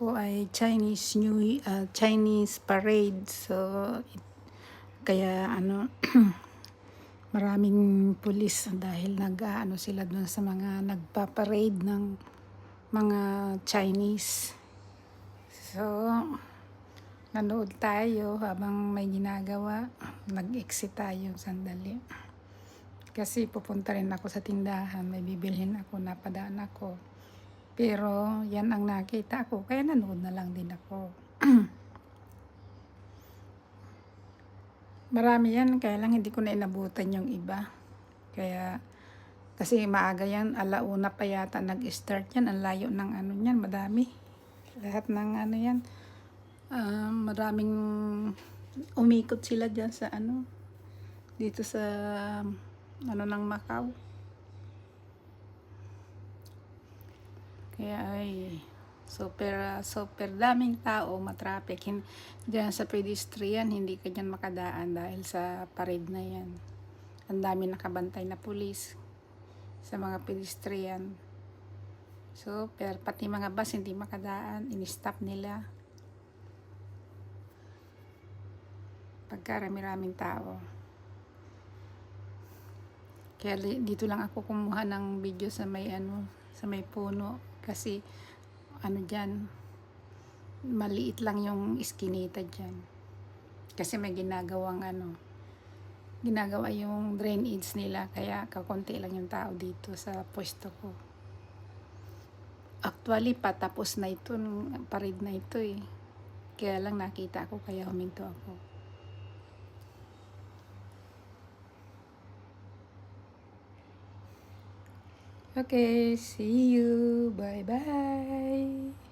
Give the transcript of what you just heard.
Po ay Chinese parade. So, kaya maraming pulis dahil sila dun sa mga nagpa-parade ng mga Chinese. So, nanood tayo habang may ginagawa. Nag-exit tayo sandali. Kasi pupunta rin ako sa tindahan, may bibilhin ako, napadaan ako. Pero yan ang nakita ko, kaya nanood na lang din ako. Marami yan, kaya lang hindi ko na inabutan yung iba. Kaya, kasi maaga yan, 1:00 pa yata nag-start yan. Ang layo ng yan, madami. Lahat ng yan. Maraming umikot sila dyan sa dito sa ng Macau. Kaya ay super daming tao, matraffic. Diyan sa pedestrian, hindi ka dyan makadaan dahil sa parade na yan. Ang dami nakabantay na pulis sa mga pedestrian. So, pati mga bus hindi makadaan, in-stop nila. Pagkarami-raming tao. Kaya dito lang ako kumuha ng video sa may puno. Kasi, dyan, maliit lang yung iskinita dyan. Kasi may ginagawa yung drainage nila. Kaya, kakunti lang yung tao dito sa pwesto ko. Actually, patapos na ito, parade na ito eh. Kaya lang nakita ko, kaya huminto ako. Okay, see you. Bye-bye.